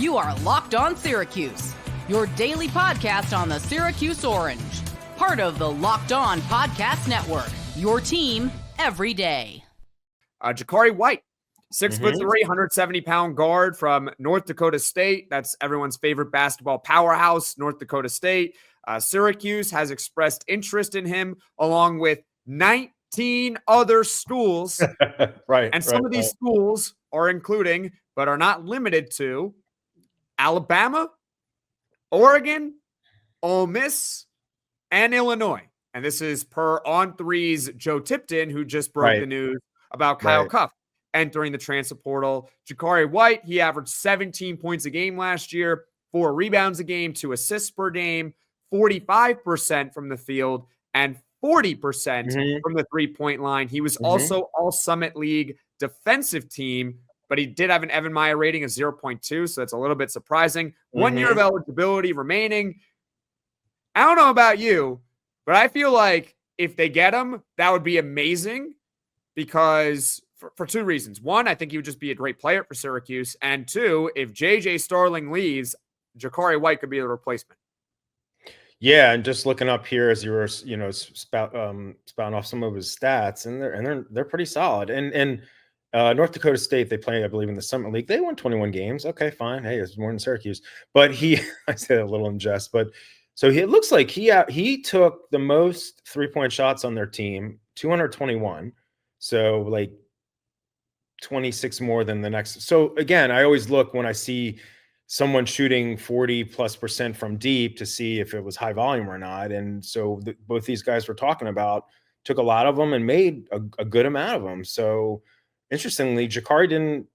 You are Locked On Syracuse, your daily podcast on the Syracuse Orange. Part of the Locked On Podcast Network, your team every day. Jacari White, 6'3", 170-pound guard from North Dakota State. That's everyone's favorite basketball powerhouse, North Dakota State. Syracuse has expressed interest in him along with 19 other schools. And some of these schools are including, but are not limited to, Alabama, Oregon, Ole Miss, and Illinois. And this is per On3's Joe Tipton, who just broke the news about Kyle Cuffe entering the transfer portal. Jacari White, he averaged 17 points a game last year, 4 rebounds a game, 2 assists per game, 45% from the field, and 40% from the three-point line. He was also All-Summit League defensive team, but he did have an Evan Meyer rating of 0.2, so that's a little bit surprising. 1 year of eligibility remaining. I don't know about you, but I feel like if they get him, that would be amazing because for 2 reasons. 1, I think he would just be a great player for Syracuse. And 2, if J.J. Starling leaves, Jacari White could be the replacement. Yeah, and just looking up here as you were, spouting off some of his stats, and they're pretty solid. And North Dakota State, they play, I believe, in the Summit League. They won 21 games. Okay, fine. Hey, it's more than Syracuse. But I say that a little in jest, but so it looks like he took the most 3-point shots on their team, 221. So like 26 more than the next. So again, I always look when I see someone shooting 40+% from deep to see if it was high volume or not. And so both these guys we're talking about took a lot of them and made a good amount of them. So interestingly, Jacari didn't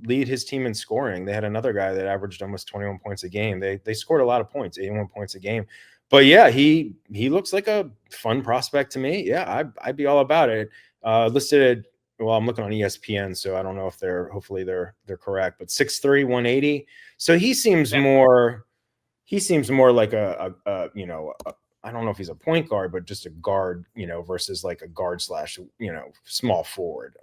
lead his team in scoring. They had another guy that averaged almost 21 points a game. They scored a lot of points, 81 points a game. But yeah, he looks like a fun prospect to me. Yeah, I'd be all about it. Listed, well, I'm looking on ESPN, so I don't know if hopefully they're correct, but 6'3", 180. So he seems more like a I don't know if he's a point guard, but just a guard, versus like a guard / small forward.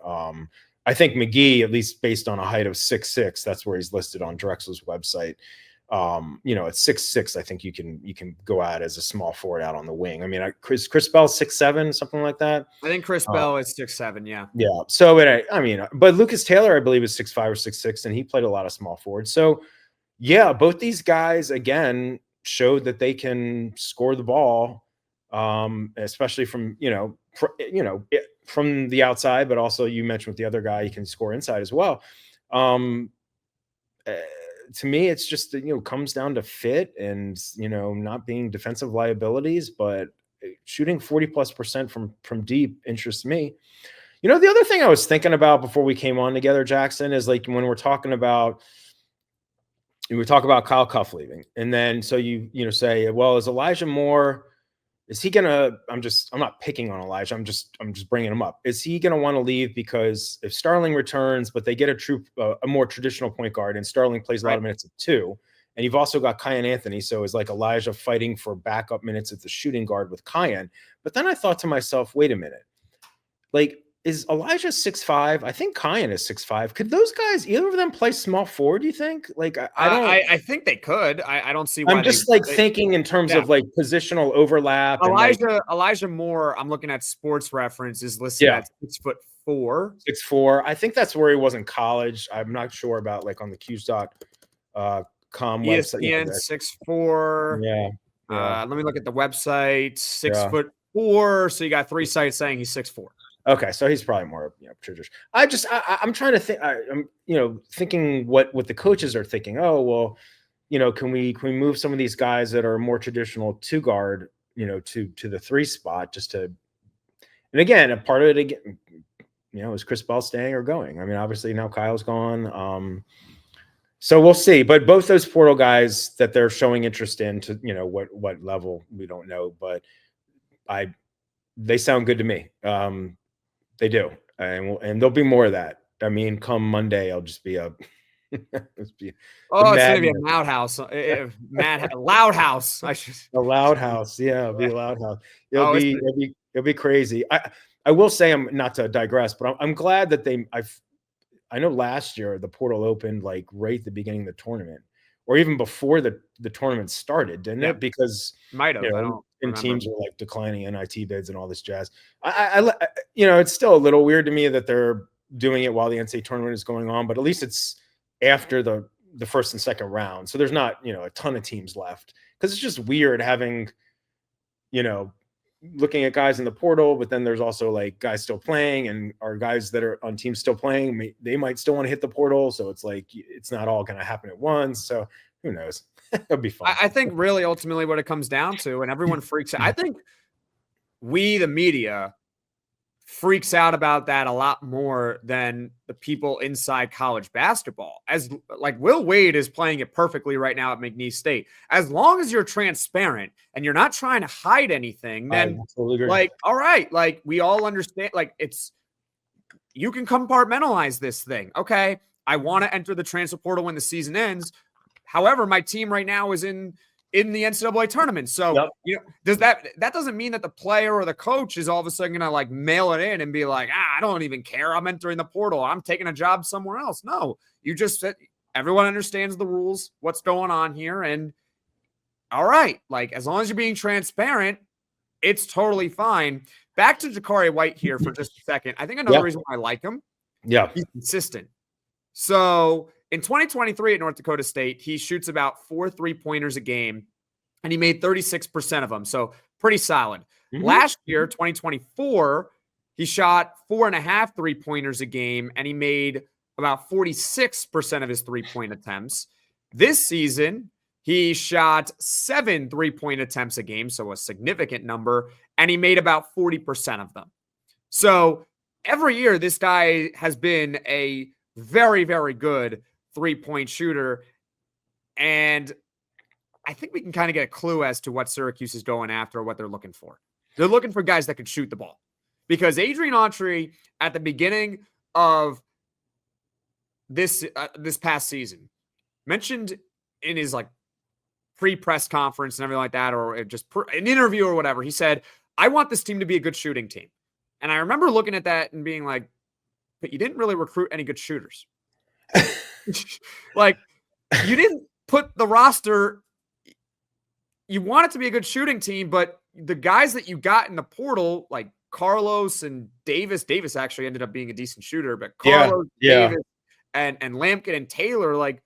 I think MaGee, at least based on a height of 6'6", that's where he's listed on Drexel's website. At 6'6", I think you can go out as a small forward out on the wing. I mean, Chris Bell 6'7", something like that. I think Chris Bell is 6'7", yeah. Yeah. So but Lucas Taylor, I believe, is 6'5" or 6'6", and he played a lot of small forward. So yeah, both these guys again showed that they can score the ball, especially from from the outside, but also you mentioned with the other guy, he can score inside as well. To me, it's just comes down to fit and not being defensive liabilities, but shooting 40+% from deep interests me. The other thing I was thinking about before we came on together, Jackson, is like when we talk about Kyle Cuffe leaving, and then so you say, well, is Elijah Moore? Is he gonna? I'm not picking on Elijah. I'm just bringing him up. Is he gonna want to leave because if Starling returns, but they get a more traditional point guard, and Starling plays a lot of minutes at 2, and you've also got Kyan Anthony, so is like Elijah fighting for backup minutes at the shooting guard with Kyan. But then I thought to myself, wait a minute, like, is Elijah 6'5"? I think Kyan is 6'5". Could those guys, either of them, play small forward, do you think? Like, I think they could. I don't see why. I'm just thinking in terms of like positional overlap. Elijah Moore, I'm looking at Sports Reference, is listed at 6'4". 6'4". I think that's where he was in college. I'm not sure about like on the Qs.com website. ESPN 6'4". Yeah. Let me look at the website. 6'4". So you got 3 sites saying he's 6'4". Okay, so he's probably more traditional. I'm trying to think. I'm thinking what the coaches are thinking. Oh well, can we move some of these guys that are more traditional 2 guard, to the 3 spot just to. And again, a part of it again, is Chris Bell staying or going? I mean, obviously now Kyle's gone. So we'll see. But both those portal guys that they're showing interest in, to what level we don't know, but they sound good to me. They do, and there'll be more of that. I mean, come Monday, I'll just be a. It's gonna be a loud house. Loud house. A loud house. Yeah, it'll be a loud house. It'll be crazy. I will say, I'm not to digress, but I'm glad that I know last year the portal opened like right at the beginning of the tournament, or even before the tournament started, didn't it? Because might have. you know, I don't and remember. teams were like declining NIT bids and all this jazz. I you know, it's still a little weird to me that they're doing it while the NCAA tournament is going on, but at least it's after the first and second round, so there's not, you know, a ton of teams left, because it's just weird having, you know, looking at guys in the portal, but then there's also like guys still playing, and our guys that are on teams still playing, they might still want to hit the portal. So it's like, it's not all going to happen at once. So who knows? It'll be fun. I think really ultimately what it comes down to, and everyone freaks out. I think we, the media, freaks out about that a lot more than the people inside college basketball. As like Will Wade is playing it perfectly right now at McNeese State. As long as you're transparent and you're not trying to hide anything, then like, all right, like we all understand, like you can compartmentalize this thing. Okay, I want to enter the transfer portal when the season ends. However, my team right now is in the NCAA tournament. So, you know, does that doesn't mean that the player or the coach is all of a sudden going to like mail it in and be like, I don't even care. I'm entering the portal. I'm taking a job somewhere else. No, you just said everyone understands the rules, what's going on here. And all right, like as long as you're being transparent, it's totally fine. Back to Jacari White here for just a second. I think another reason why I like him. Yeah. He's consistent. So in 2023 at North Dakota State, he shoots about 4 3-pointers a game, and he made 36% of them. So pretty solid. Last year, 2024, he shot 4.5 3-pointers a game, and he made about 46% of his 3-point attempts. This season, he shot 7 3-point attempts a game, so a significant number, and he made about 40% of them. So every year, this guy has been a very, very good 3-point shooter. And I think we can kind of get a clue as to what Syracuse is going after or what they're looking for. They're looking for guys that can shoot the ball. Because Adrian Autry, at the beginning of this past season, mentioned in his like pre-press conference and everything like that, or just an interview or whatever, he said, I want this team to be a good shooting team. And I remember looking at that and being like, but you didn't really recruit any good shooters. Like, you didn't put the roster. You want it to be a good shooting team, but the guys that you got in the portal, like Carlos and Davis actually ended up being a decent shooter, but Carlos, Davis, and Lampkin and Taylor, like,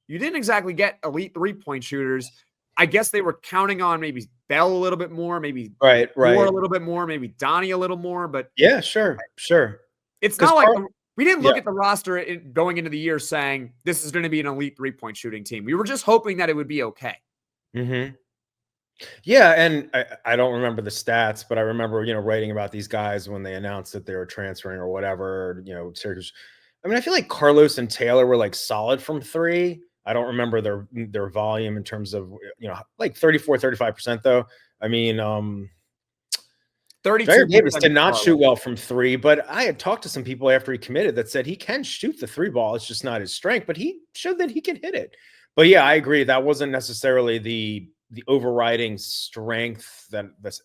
you didn't exactly get elite 3-point shooters. I guess they were counting on maybe Bell a little bit more, maybe Moore a little bit more, maybe Donnie a little more, but yeah, sure. It's not like we didn't look at the roster going into the year saying this is going to be an elite 3-point shooting team. We were just hoping that it would be okay. Yeah, and I don't remember the stats, but I remember, you know, writing about these guys when they announced that they were transferring or whatever, you know, Syracuse. I mean, I feel like Carlos and Taylor were like solid from 3. I don't remember their volume in terms of, you know, like 35% though. I mean, 32 Davis did not shoot well from 3, but I had talked to some people after he committed that said he can shoot the 3 ball. It's just not his strength, but he showed that he can hit it. But yeah, I agree. That wasn't necessarily the overriding strength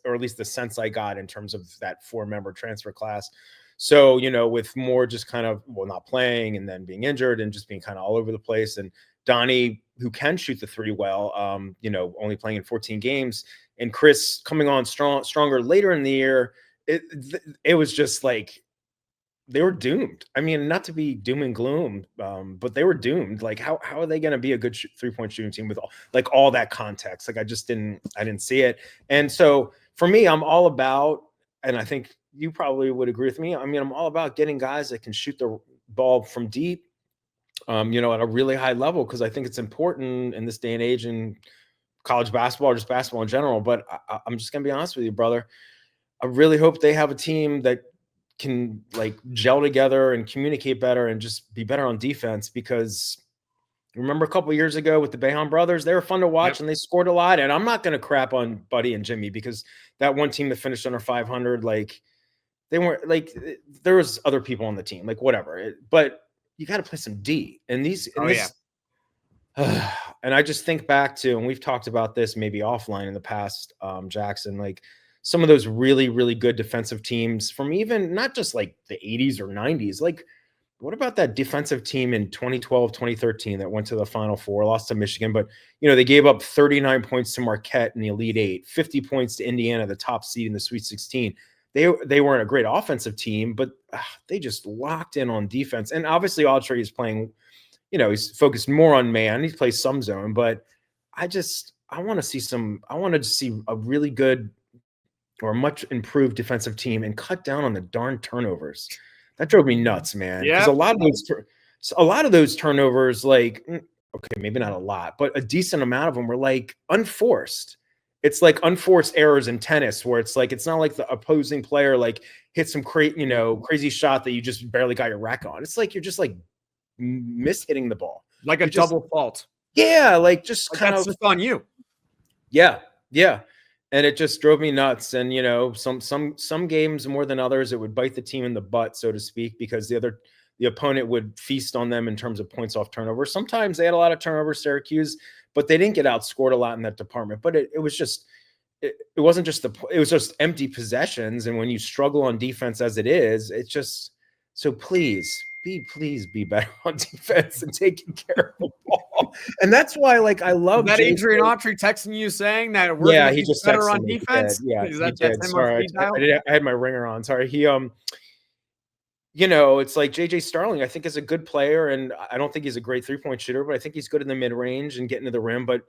or at least the sense I got in terms of that 4-member transfer class. So, you know, with more just kind of, not playing and then being injured and just being kind of all over the place. And Donnie, who can shoot the 3 well, you know, only playing in 14 games, and Chris coming on stronger later in the year, it was just like they were doomed. I mean, not to be doom and gloom, but they were doomed. Like, how are they going to be a good 3-point shooting team with all that context? Like, I didn't see it. And so for me, I'm all about, and I think you probably would agree with me, I mean, I'm all about getting guys that can shoot the ball from deep, you know, at a really high level, because I think it's important in this day and age in college basketball or just basketball in general. But I'm just going to be honest with you, brother. I really hope they have a team that can like gel together and communicate better and just be better on defense, because remember a couple of years ago with the Boeheim brothers, they were fun to watch and they scored a lot. And I'm not going to crap on Buddy and Jimmy, because that one team that finished under 500, like they weren't like, there was other people on the team, like whatever, but you got to play some D and and I just think back to, and we've talked about this maybe offline in the past, Jackson, like some of those really, really good defensive teams from even not just like the 80s or 90s, like what about that defensive team in 2012, 2013 that went to the Final Four, lost to Michigan, but they gave up 39 points to Marquette in the Elite Eight, 50 points to Indiana, the top seed in the Sweet 16. They weren't a great offensive team, but they just locked in on defense. And obviously Autry is playing, he's focused more on man. He plays some zone, but I want to see a really good or a much improved defensive team and cut down on the darn turnovers. That drove me nuts, man. Because a lot of those turnovers, like, okay, maybe not a lot, but a decent amount of them were like unforced. It's like unforced errors in tennis, where it's like, it's not like the opposing player like hit some crazy shot that you just barely got your rack on. It's like you're just like mishitting the ball, like a double fault. Yeah, like just kind of just on you. Yeah. And it just drove me nuts. And some games more than others, it would bite the team in the butt, so to speak, because the opponent would feast on them in terms of points off turnover. Sometimes they had a lot of turnovers, Syracuse, but they didn't get outscored a lot in that department. But it was just it wasn't just it was just empty possessions. And when you struggle on defense as it is, it's just so please be better on defense and taking care of the ball. And that's why, like, I love that Adrian Autry texting you saying that we're going to be better on defense. Yeah, he did. Sorry, I had my ringer on. Sorry. He it's like JJ Starling, I think, is a good player, and I don't think he's a great 3-point shooter, but I think he's good in the mid-range and getting to the rim, but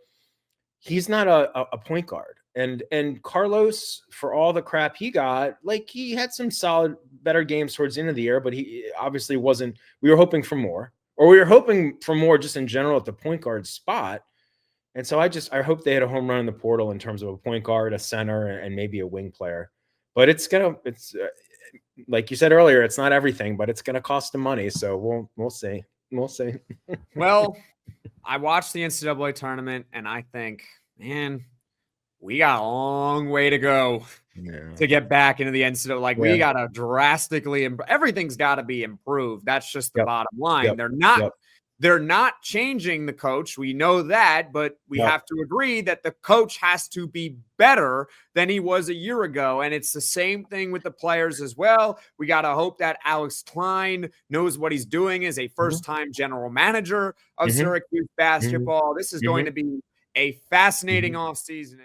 he's not a point guard. And Carlos, for all the crap he got, like, he had some solid, better games towards the end of the year, but he obviously wasn't. We were hoping for more just in general at the point guard spot. And so I hope they had a home run in the portal in terms of a point guard, a center, and maybe a wing player. But it's like you said earlier, it's not everything, but it's gonna cost them money. So we'll see. Well, I watched the NCAA tournament, and I think, man, we got a long way to go to get back into the NCAA. Like, we got to drastically everything's got to be improved. That's just the bottom line. They're not changing the coach. We know that, but we have to agree that the coach has to be better than he was a year ago. And it's the same thing with the players as well. We got to hope that Alex Klein knows what he's doing as a first-time general manager of Syracuse basketball. This is going to be a fascinating offseason.